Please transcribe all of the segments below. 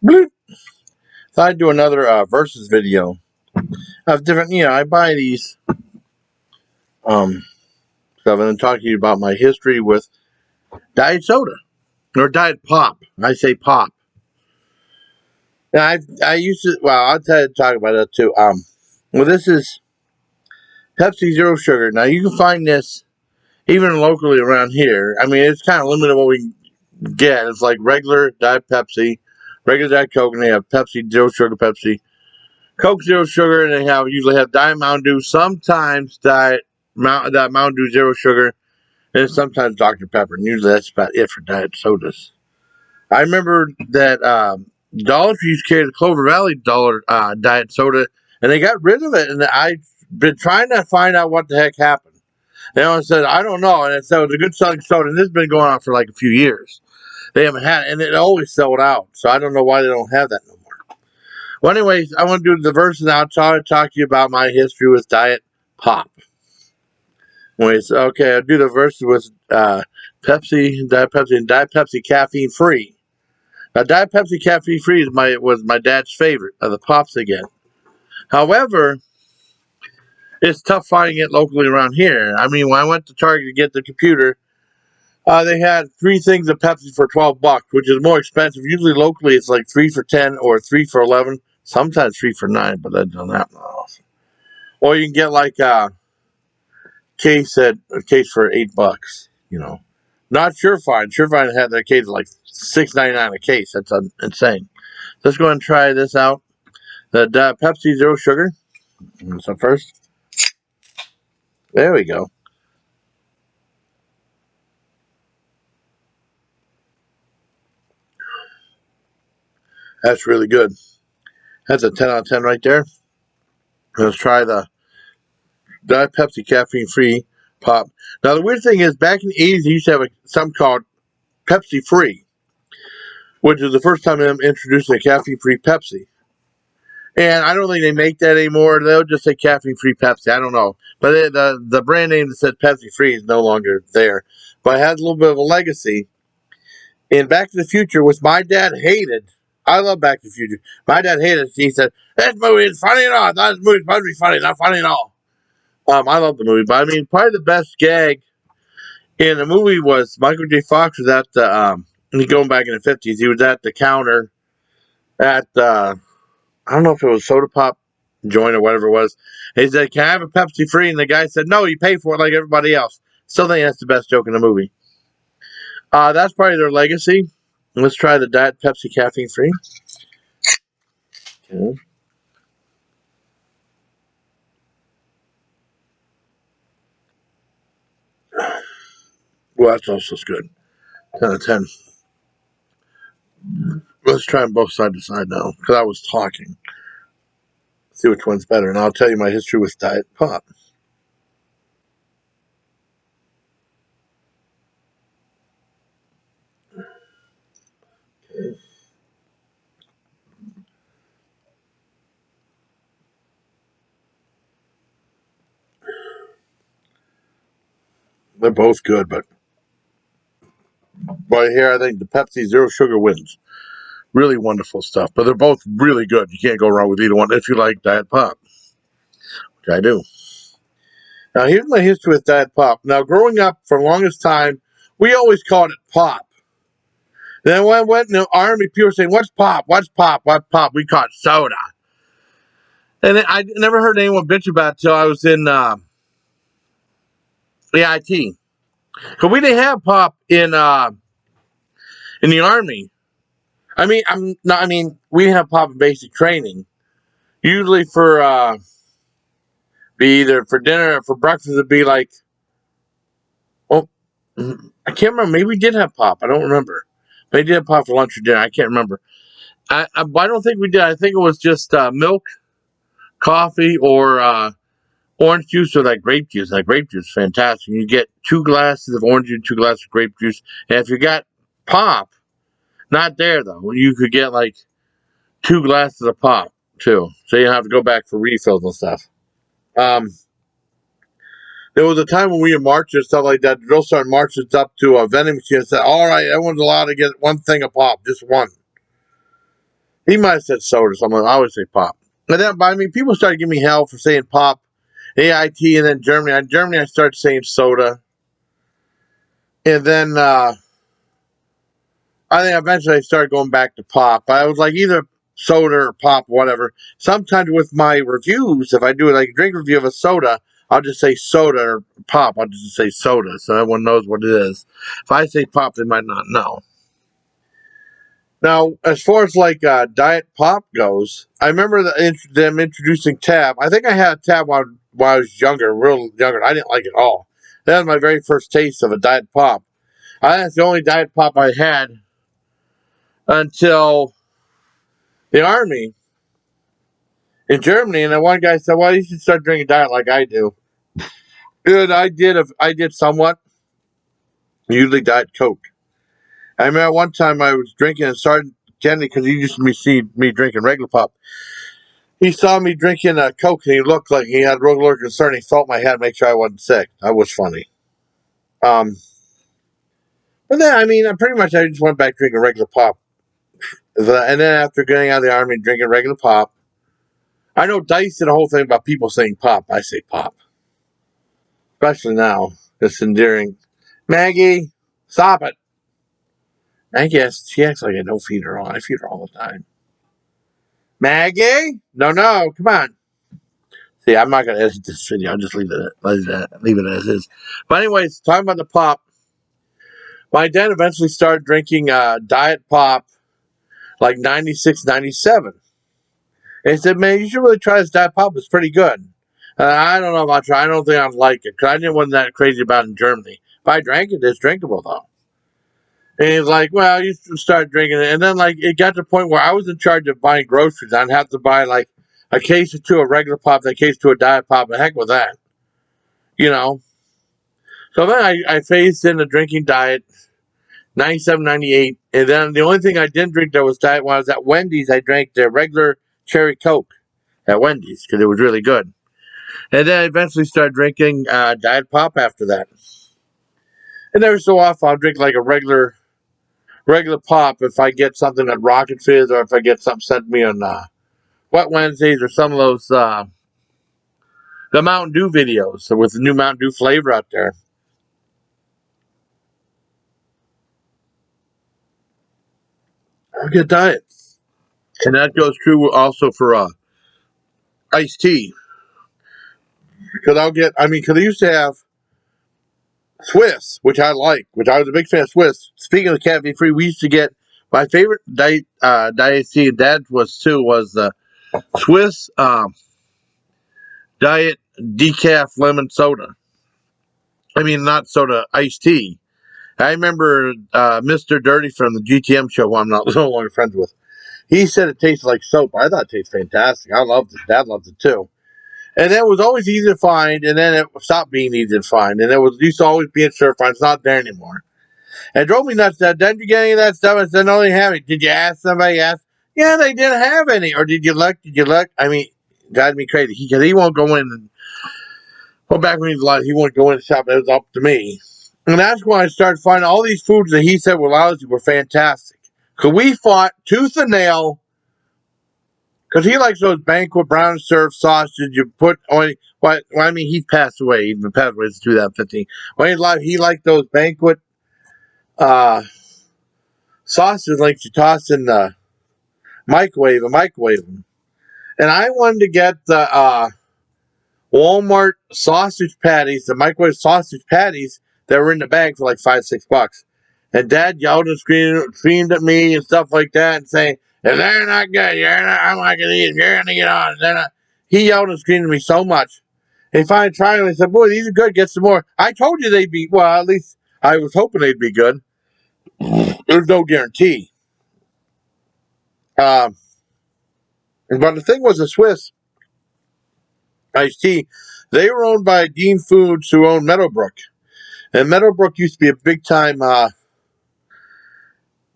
Bloop. So I do another versus video of different. I buy these. Um, so I'm going to talk to you about my history with diet soda or diet pop. I say pop. And I used to. Well, I'll talk about that too. Well, this is Pepsi Zero Sugar. Now you can find this even locally around here. I mean, it's kind of limited what we can get. It's like regular Diet Pepsi, regular Diet Coke, and they have Pepsi Zero Sugar Pepsi, Coke Zero Sugar, and they usually have Diet Mountain Dew, sometimes Mountain Dew Zero Sugar, and sometimes Dr. Pepper. And usually that's about it for diet sodas. I remember that Dollar Tree used to carry the Clover Valley dollar diet soda, and they got rid of it. And I've been trying to find out what the heck happened. They always said, I don't know. And it said it was a good selling soda. And this has been going on for like a few years. They haven't had it. And it always sold out. So I don't know why they don't have that no more. Well, anyways, I want to do the verses now. I'll talk to you about my history with Diet Pop. Anyways, okay, I'll do the verses with Diet Pepsi, and Diet Pepsi Caffeine-Free. Now, Diet Pepsi Caffeine-Free was my dad's favorite of the Pops again. However, it's tough finding it locally around here. I mean, when I went to Target to get the computer, they had 3 things of Pepsi for $12, which is more expensive. Usually locally, it's like 3 for $10 or 3 for $11. Sometimes 3 for $9, but that doesn't happen often. Or you can get like a case for $8. Not Surefine. Surefine had their case like $6.99 a case. That's insane. Let's go ahead and try this out. The Pepsi Zero Sugar. So first, there we go. That's really good. That's a 10 out of 10 right there. Let's try the Diet Pepsi Caffeine-Free Pop. Now, the weird thing is, back in the 80s, they used to have something called Pepsi Free, which is the first time them introducing a caffeine-free Pepsi. And I don't think they make that anymore. They'll just say caffeine-free Pepsi. I don't know. But the brand name that said Pepsi Free is no longer there. But it has a little bit of a legacy. And Back to the Future, which my dad hated. I love Back to the Future. My dad hated it. He said, this movie is funny at all. This movie is supposed to be funny, not funny at all. I love the movie. But I mean, probably the best gag in the movie was Michael J. Fox was at the, going back in the 50s, he was at the counter at, I don't know if it was Soda Pop joint or whatever it was. And he said, can I have a Pepsi Free? And the guy said, no, you pay for it like everybody else. Still think that's the best joke in the movie. That's probably their legacy. Let's try the Diet Pepsi Caffeine Free. Okay. Well, that's also good. 10 out of 10. Let's try them both side to side now, because I was talking. See which one's better, and I'll tell you my history with Diet Pop. Okay. They're both good, but right here, I think the Pepsi Zero Sugar wins. Really wonderful stuff, but they're both really good. You can't go wrong with either one if you like Diet Pop, which I do. Now, here's my history with Diet Pop. Now, growing up for the longest time, we always called it Pop. Then when I went in the Army, people were saying, what's Pop? What's Pop? What's Pop? We call it soda. And I never heard anyone bitch about it until I was in the IT. Because we didn't have Pop in the Army. I mean, we didn't have Pop in basic training. Usually for be either for dinner or for breakfast, it'd be like, well, I can't remember. Maybe we did have Pop. I don't remember. Maybe we did have Pop for lunch or dinner. I can't remember. I don't think we did. I think it was just milk, coffee, or orange juice or that grape juice. That grape juice is fantastic. You get 2 glasses of orange juice, 2 glasses of grape juice. And if you got Pop, not there though, you could get like 2 glasses of Pop too. So you don't have to go back for refills and stuff. There was a time when we were marching and stuff like that. The drill sergeant marched us up to a vending machine and said, all right, everyone's allowed to get 1 thing of Pop, just 1. He might have said soda or something. I always say pop. And then, but I mean, people started giving me hell for saying pop, AIT, and then Germany. In Germany, I started saying soda. And then I think eventually I started going back to pop. I was like either soda or pop, whatever. Sometimes with my reviews, if I do like a drink review of a soda, I'll just say soda or pop. I'll just say soda so everyone knows what it is. If I say pop, they might not know. Now, as far as like Diet Pop goes, I remember them introducing Tab. I think I had a Tab while I was younger, real younger. I didn't like it at all. That was my very first taste of a Diet Pop. That's the only Diet Pop I had until the Army in Germany. And then one guy said, "Well, you should start drinking Diet like I do." And I did. I did somewhat. Usually Diet Coke. I remember one time I was drinking and started Kenny because he used to see me drinking regular pop. He saw me drinking a Coke and he looked like he had real concern. He felt my head to make sure I wasn't sick. That was funny. Um, but then, I mean, I just went back drinking regular pop. And then after getting out of the Army and drinking regular pop, I know Dice did a whole thing about people saying pop. I say pop. Especially now. It's endearing. Maggie, stop it. Maggie, she acts like I don't feed her all. I feed her all the time. Maggie? No, come on. See, I'm not going to edit this video. I'll just leave it as is. But anyways, talking about the pop. My dad eventually started drinking Diet Pop like 96, 97. And he said, man, you should really try this Diet Pop. It's pretty good. I don't know about you. I don't think I'd like it because I wasn't that crazy about it in Germany. If I drank it, it's drinkable though. And he's like, well, you should start drinking it. And then like it got to the point where I was in charge of buying groceries. I'd have to buy like a case or two of regular pop, a case to a Diet Pop. The heck with that. You know. So then I phased in the drinking diet, 97, 98. And then the only thing I didn't drink that was diet when I was at Wendy's, I drank the regular cherry Coke at Wendy's because it was really good. And then I eventually started drinking Diet Pop after that. And every so often I'll drink like a regular pop if I get something at Rocket Fizz or if I get something sent to me on Wet Wednesdays or some of those the Mountain Dew videos with the new Mountain Dew flavor out there. I'll get diet. And that goes true also for iced tea. Because because I used to have Swiss, which I like, which I was a big fan of Swiss. Speaking of Caffeine-Free, we used to get my favorite diet tea, and Dad was too, was the Swiss diet decaf lemon soda. I mean, not soda, iced tea. I remember Mr. Dirty from the GTM show, who I'm not no longer friends with. He said it tasted like soap. I thought it tasted fantastic. I loved it. Dad loved it too. And it was always easy to find, and then it stopped being easy to find. And it used to always be at Surfline. It's not there anymore. And it drove me nuts. Didn't you get any of that stuff? I said, no, they haven't. Did you ask somebody? Yeah, they didn't have any. Or did you look? I mean, it drives me crazy. Because he won't go in. Well, back when he was alive, he wouldn't go in the shop. It was up to me. And that's when I started finding all these foods that he said were lousy were fantastic. Because we fought tooth and nail. Because he likes those banquet brown served sausage you put on. Well, I mean, he passed away. He's been passed away since 2015. When he was alive, he liked those banquet sausage like you toss in the microwave them. And I wanted to get the Walmart sausage patties, the microwave sausage patties that were in the bag for like $5-6. And Dad yelled and screamed at me and stuff like that and saying, if they're not good, I'm not going to eat them. You're going to get on. He yelled and screamed at me so much. He finally tried them and said, boy, these are good. Get some more. I told you they'd be, well, at least I was hoping they'd be good. There's no guarantee. But the thing was, the Swiss iced tea, they were owned by Dean Foods, who owned Meadowbrook. And Meadowbrook used to be a big time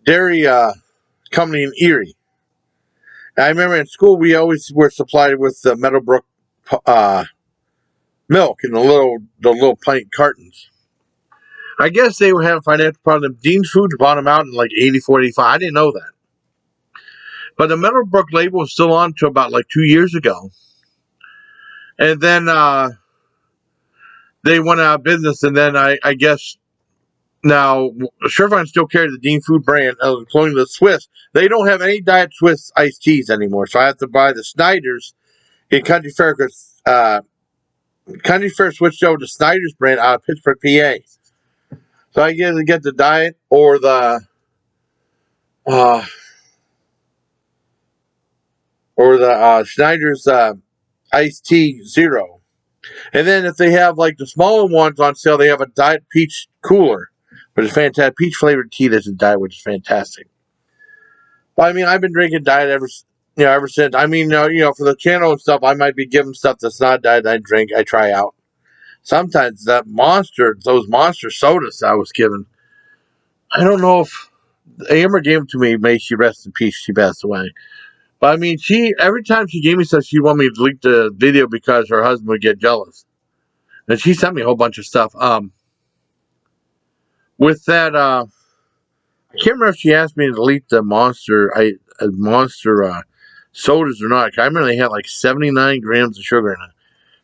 dairy company in Erie. I remember in school we always were supplied with the Meadowbrook milk in the little pint cartons. I guess they were having financial problems. Dean Foods bought them out in like 84, 85. I didn't know that. But the Meadowbrook label was still on until about like 2 years ago. And then they went out of business, and then I guess now Shervine still carries the Dean Food brand, including the Swiss. They don't have any Diet Swiss iced teas anymore, so I have to buy the Snyder's in Country Fair because Country Fair switched over to Snyder's brand out of Pittsburgh, PA. So I either get the Diet or the Snyder's iced tea zero. And then if they have like the smaller ones on sale, they have a Diet Peach Cooler, which is fantastic. Peach flavored tea that's a Diet, which is fantastic. But I mean, I've been drinking Diet ever since. I mean, for the channel and stuff, I might be giving stuff that's not Diet I drink. I try out. Sometimes those monster sodas I was given. I don't know if Amber gave them to me. May she rest in peace. She passed away. But I mean, every time she gave me stuff, she wanted me to delete the video because her husband would get jealous. And she sent me a whole bunch of stuff. With that, I can't remember if she asked me to delete the monster sodas or not. I remember they had like 79 grams of sugar in it.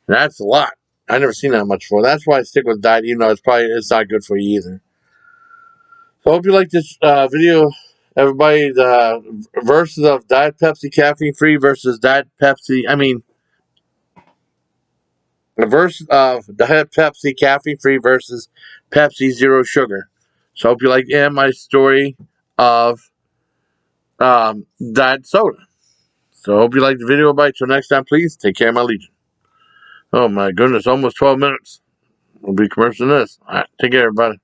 And that's a lot. I've never seen that much before. That's why I stick with diet, even though it's not good for you either. So I hope you like this video, everybody. The versus of Diet Pepsi Caffeine-Free versus Diet Pepsi. The verse of Diet Pepsi Caffeine-Free versus Pepsi Zero Sugar. So I hope you like my story of Diet Soda. So I hope you liked the video. Bye. Till next time, please take care, my legion. Oh my goodness, almost 12 minutes. We'll be commercial this. All right, take care, everybody.